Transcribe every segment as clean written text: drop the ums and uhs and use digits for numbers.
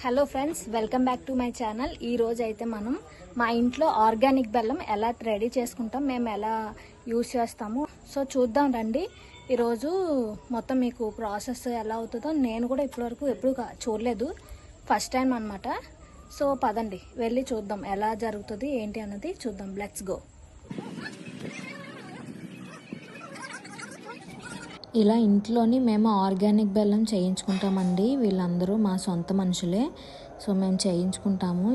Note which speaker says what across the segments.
Speaker 1: Hello friends, welcome back to my channel. ఈ రోజు అయితే మనం మా ఇంట్లో ఆర్గానిక్ బెల్లం ఎలా రెడీ చేసుకుంటాం, మేము ఎలా యూజ్ చేస్తాము సో చూద్దాం రండి. ఈరోజు మొత్తం మీకు ప్రాసెస్ ఎలా అవుతుందో నేను కూడా ఇప్పటివరకు ఎప్పుడు చూడలేదు, ఫస్ట్ టైం అనమాట. సో పదండి వెళ్ళి చూద్దాం ఎలా జరుగుతుంది ఏంటి అన్నది చూద్దాం. Let's go. ఇలా ఇంట్లోని మేము ఆర్గానిక్ బెల్లం చేయించుకుంటామండి. వీళ్ళందరూ మా సొంత మనుషులే, సో మేము చేయించుకుంటాము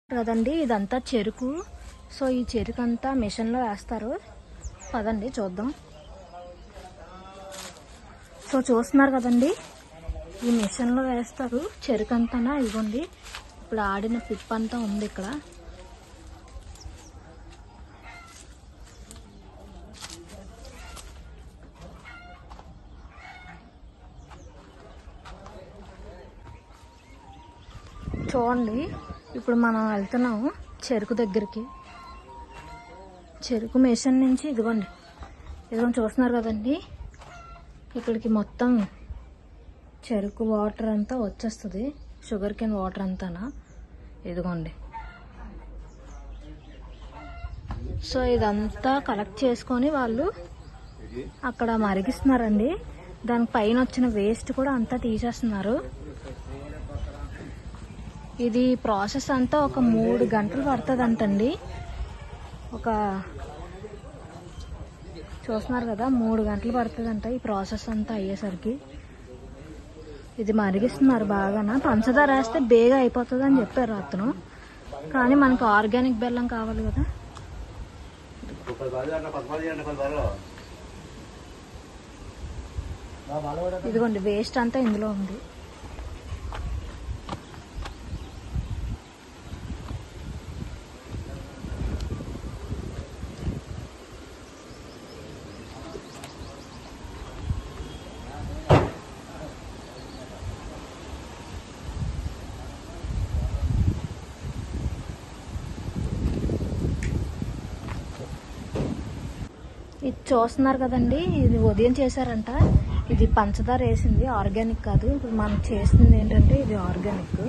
Speaker 1: కదండి. ఇదంతా చెరుకు, సో ఈ చెరుకు అంతా మిషన్లో వేస్తారు. పదండి చూద్దాం. సో చూస్తున్నారు కదండి, ఈ మిషన్లో వేస్తారు చెరుకు అంతా. ఇదిగోండి, ఇప్పుడు ఆడిన పిప్ అంతా ఉంది ఇక్కడ. చూడండి, ఇప్పుడు మనం వెళ్తున్నాము చెరుకు దగ్గరికి. చెరుకు మిషన్ నుంచి ఇదిగోండి చూస్తున్నారు కదండి, ఇక్కడికి మొత్తం చెరుకు వాటర్ అంతా వచ్చేస్తుంది, షుగర్ కేన్ వాటర్ అంతానా. ఇదిగోండి, సో ఇదంతా కలెక్ట్ చేసుకొని వాళ్ళు అక్కడ మరిగిస్తున్నారండి. దాని పైన వచ్చిన వేస్ట్ కూడా అంతా తీసేస్తున్నారు. ఇది ప్రాసెస్ అంతా ఒక 3 గంటలు పడుతుంది అంటండి. చూస్తున్నారు కదా, 3 గంటలు పడుతుందంట ఈ ప్రాసెస్ అంతా అయ్యేసరికి. ఇది మరిగిస్తున్నారు బాగానా. పంచదార వేస్తే బేగా అయిపోతుంది అని చెప్పారు అతను, కానీ మనకు ఆర్గానిక్ బెల్లం కావాలి కదా. ఇదిగోండి, వేస్ట్ అంతా ఇందులో ఉంది. ఇది చూస్తున్నారు కదండి, ఇది ఉదయం చేశారంట. ఇది పంచదార వేసింది, ఆర్గానిక్ కాదు. ఇప్పుడు మనం చేస్తుంది ఏంటంటే ఇది ఆర్గానిక్.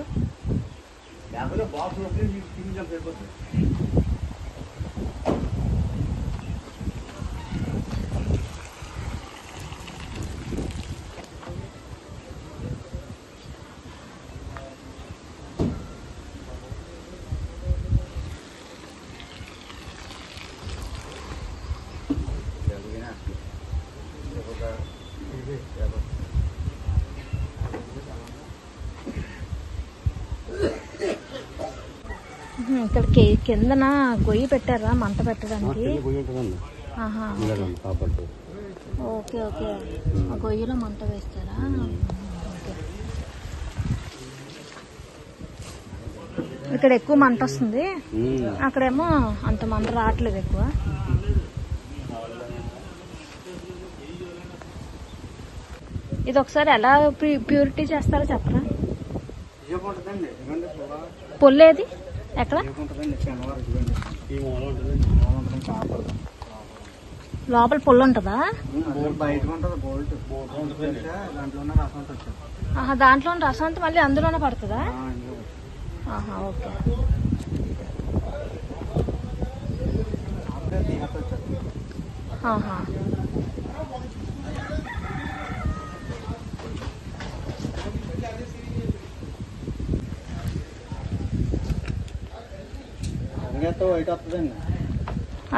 Speaker 1: ఇక్కడ కిందన గొయ్యి పెట్టారా మంట పెట్టడానికి? ఓకే ఓకే, ఆ గొయ్యిలో మంట వేస్తారా? ఇక్కడ ఎక్కువ మంట వస్తుంది, అక్కడేమో అంత మంట రావట్లేదు ఎక్కువ. ఇది ఒకసారి ఎలా ప్యూరిటీ చేస్తారో చెప్పరా? పొల్లేది ఎక్కడ? లోపల పొల్లు ఉంటుందా? దాంట్లో రసం అంతా మళ్ళీ అందులోనే పడుతుందా? ఓకే.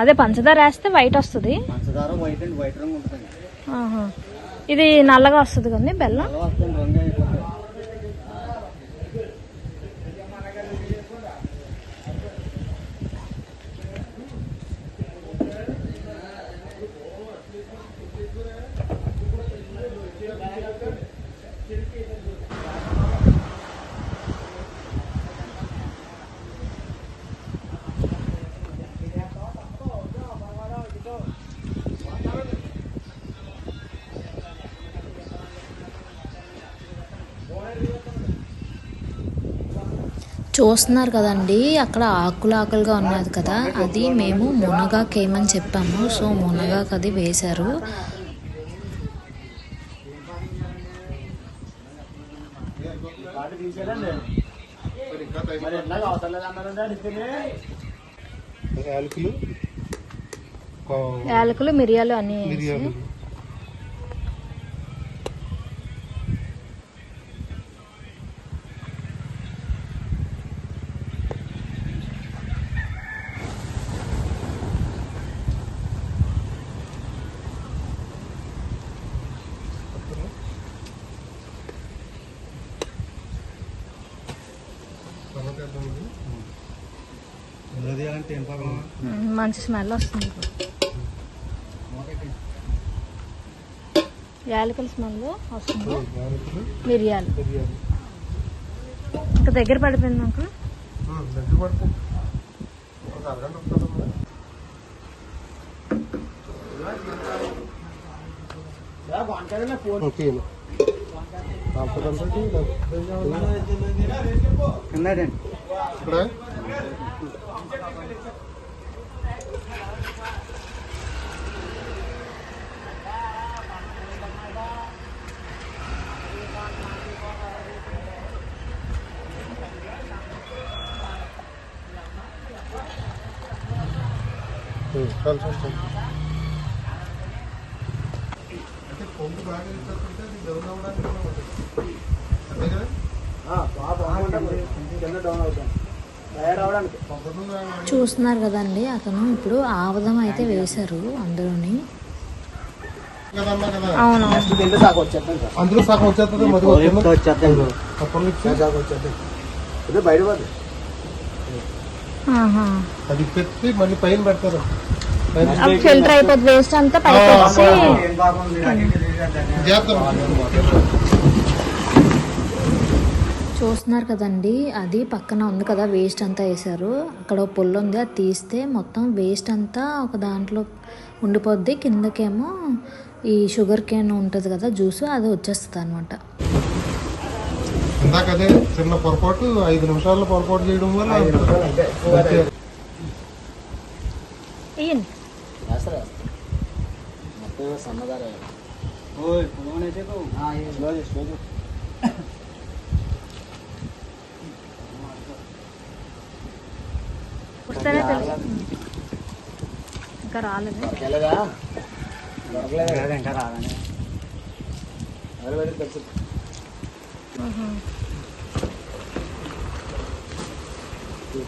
Speaker 1: అదే పంచదార వేస్తే వైట్ వస్తుంది. ఇది నల్లగా వస్తుంది కదా బెల్లం. చూస్తున్నారు కదండి, అక్కడ ఆకులుగా ఉన్నది కదా, అది మేము మునగాకు ఏమని చెప్పాము. సో మునగాకు అది వేశారు. యాలకులు మిరియాలు అన్ని మంచి స్మెల్ వస్తుంది. యాలకుల స్మెల్ వస్తుంది. మిరియాలు ఇంకా దగ్గర పడిపోయింది నాకు. చూస్తున్నారు కదండి, అతను ఇప్పుడు ఆవదం అయితే వేశారు అందులోని. అవును,
Speaker 2: అందులో సగం వచ్చేస్తుంది. అది పెట్టి మళ్ళీ పైన పెడతారు.
Speaker 1: ఫిల్టర్ అయిపోతుంది వేస్ట్ అంతా పైకి వచ్చి. చూస్తున్నారు కదండి, అది పక్కన ఉంది కదా వేస్ట్ అంతా వేసారు. అక్కడ పుల్లు ఉంది, అది తీస్తే మొత్తం వేస్ట్ అంతా ఒక దాంట్లో ఉండిపోద్ది. కిందకేమో ఈ షుగర్ కేన్ ఉంటుంది కదా జ్యూస్, అది వచ్చేస్తుంది అనమాట.
Speaker 2: ఇందాక అదే చిన్న పొరపాటు, 5 నిమిషాల్లో పొరపాటు చేయడం వల్ల
Speaker 1: ఇంకా రాలేదు.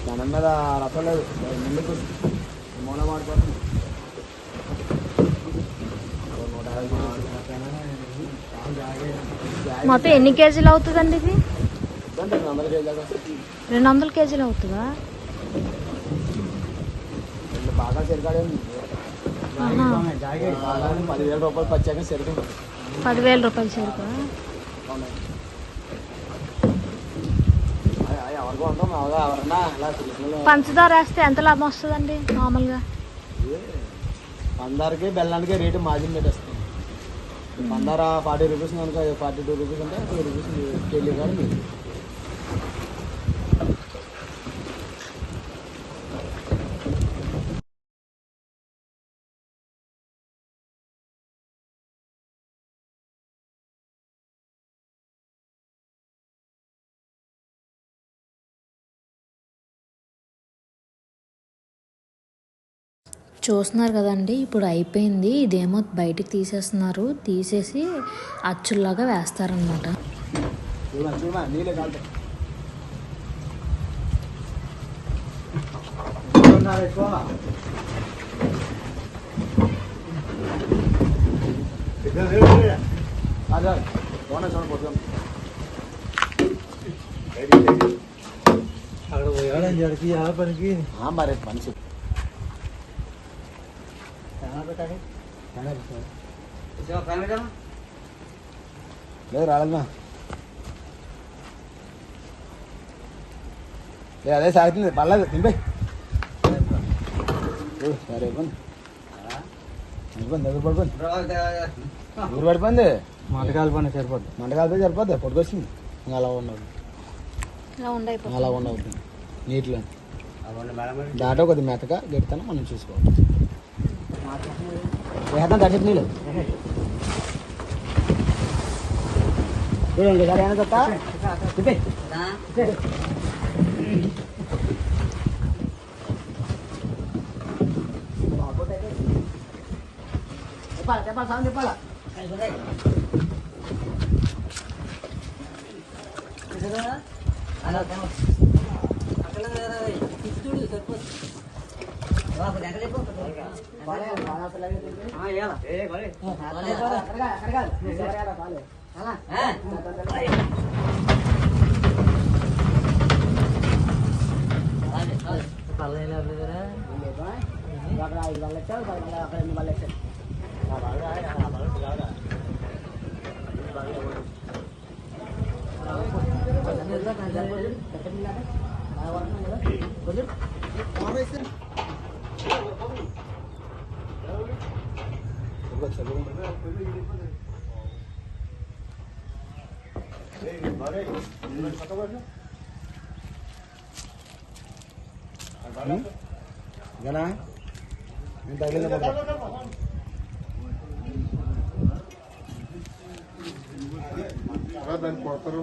Speaker 3: ధనం మీద రసం లేదు, ముందుకు మూల మాడిపోతుంది.
Speaker 1: మొత్తం ఎన్ని కేజీలు అవుతుందండి ఇది?
Speaker 3: 200 కేజీలు.
Speaker 1: 200 కేజీలు అవుతుందా?
Speaker 3: బాగా సరికాడే ఉంది. 10,000 రూపాయలు పచ్చాక సరికా.
Speaker 1: 10,000 రూపాయలు సరికా? పంచదార వేస్తే ఎంత లాభం వస్తుందండి మామూలుగా?
Speaker 3: పందారికి బెల్లానికి రేటు మార్జిన్ పెట్టేస్తాం. పందార 40 రూపీస్ కనుక 42 రూపీస్ అంటే 2 రూపీస్ కేజీ కానీ మీరు.
Speaker 1: చూస్తున్నారు కదండి, ఇప్పుడు అయిపోయింది. ఇదేమో బయటికి తీసేస్తున్నారు, తీసేసి అచ్చుల్లాగా వేస్తారనమాట.
Speaker 3: మరి మనిషి లేదు రాలేదమ్మా. లేదు అదే సాగుతుంది, పర్లేదు తింపే. సరే అయిపోయింది, దగ్గర పడిపోయింది, ఊరు పడిపోయింది. మంట కాలిపోయినా సరిపోద్ది, మంట కాలిపోయి సరిపోద్ది. పొట్టుకొచ్చింది ఇంకా అలా ఉండదు, అలా ఉండవద్దు. నీటిలో దాటో కొద్ది మెత్తగా గెడతాను మనం చూసుకోవాలి. వేద్దాం తగ్గి నీళ్ళు ఇంకోసారి ఏమైనా చెప్తా చెప్పాలా చెప్పాలా సాయం చెప్పాలా గనా
Speaker 2: దాన్ని కొడతారు.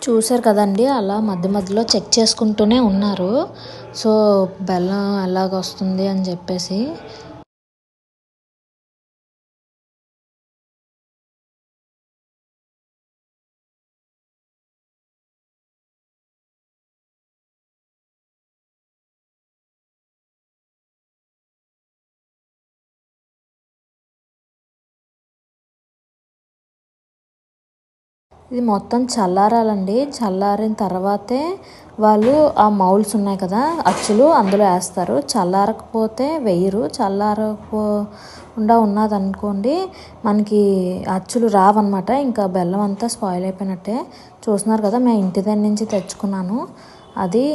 Speaker 1: చూసారు కదండి, అలా మధ్య మధ్యలో చెక్ చేసుకుంటూనే ఉన్నారు. సో బెల్లం ఎలాగ వస్తుంది అని చెప్పేసి. ఇది మొత్తం చల్లారాలండి. చల్లారిన తర్వాతే వాళ్ళు ఆ మౌల్స్ ఉన్నాయి కదా, అచ్చులు అందులో వేస్తారు. చల్లారకపోతే వేయరు. చల్లారకుండా ఉన్నదనుకోండి మనకి అచ్చులు రావన్నమాట. ఇంకా బెల్లం అంతా స్పాయిల్ అయిపోయినట్టే. చూస్తున్నారు కదా, మేము ఇంటి దగ్గర నుంచి తెచ్చుకున్నాను. అది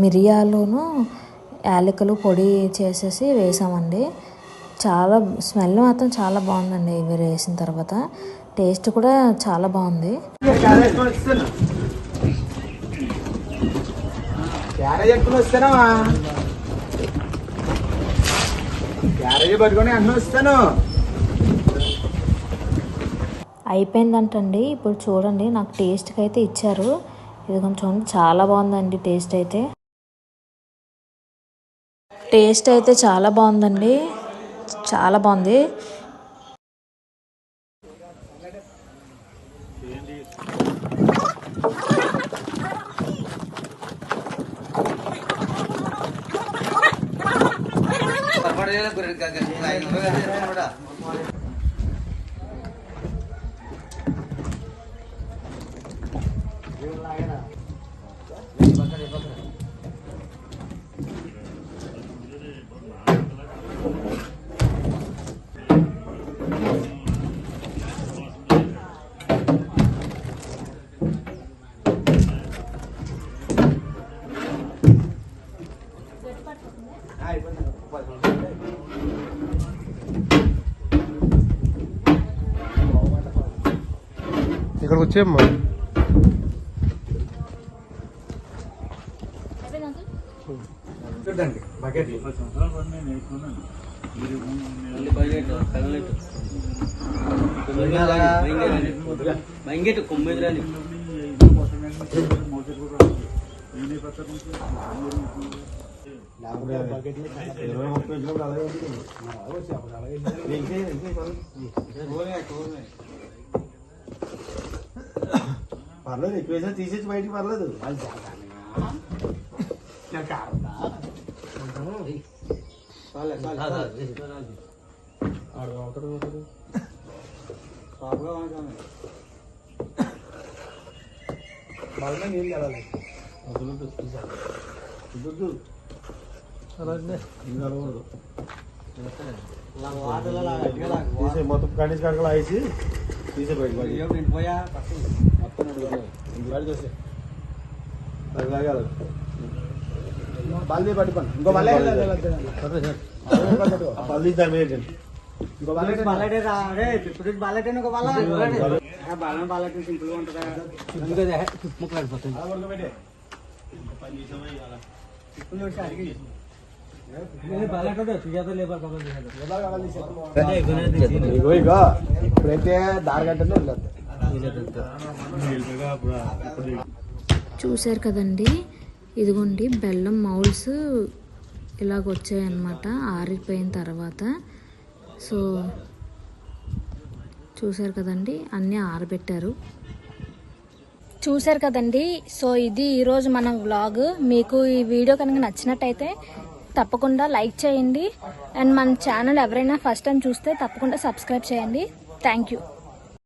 Speaker 1: మిరియాలును యాలకులు పొడి చేసేసి వేసామండి. చాలా స్మెల్ మాత్రం చాలా బాగుందండి ఇవి వేసిన తర్వాత. టేస్ట్ కూడా చాలా బాగుంది. అయిపోయిందంటండి. ఇప్పుడు చూడండి, నాకు టేస్ట్కి అయితే ఇచ్చారు. ఇది కొంచెం చాలా బాగుందండి. టేస్ట్ అయితే చాలా బాగుందండి. చాలా బాగుంది.
Speaker 2: ఇక్కడికి వచ్చేమ్మా.
Speaker 3: చూడండి బకెట్ పర్లేదు, ఎక్కువ తీసేసి బయటికి పర్లేదు. నీళ్ళు కలాలి. తీసే మొత్తం కనీస కడకలు వేసి తీసే బయట బల్లి పట్టుకోండి. ఇంకో బల్ల బల్లి దాని మీద ఇంకో బల్లెట్ బల్లెట్ ఇంకో బల్ల బలం బల్లెట్ సింపుల్ గా ఉంటుందా ముక్కలాడిపోతుంది. ఇగో ఇగో ఇప్పుడైతే దారి గంటనే
Speaker 1: చూశారు కదండి, ఇదిగోండి బెల్లం మౌల్స్ ఇలాగ వచ్చాయన్నమాట ఆరిపోయిన తర్వాత. సో చూశారు కదండి, అన్నీ ఆరబెట్టారు. చూశారు కదండి. సో ఇది ఈరోజు మన వ్లాగ్. మీకు ఈ వీడియో కనుక నచ్చినట్టయితే తప్పకుండా లైక్ చేయండి. అండ్ మన ఛానల్ ఎవరైనా ఫస్ట్ టైం చూస్తే తప్పకుండా సబ్స్క్రైబ్ చేయండి. Thank you.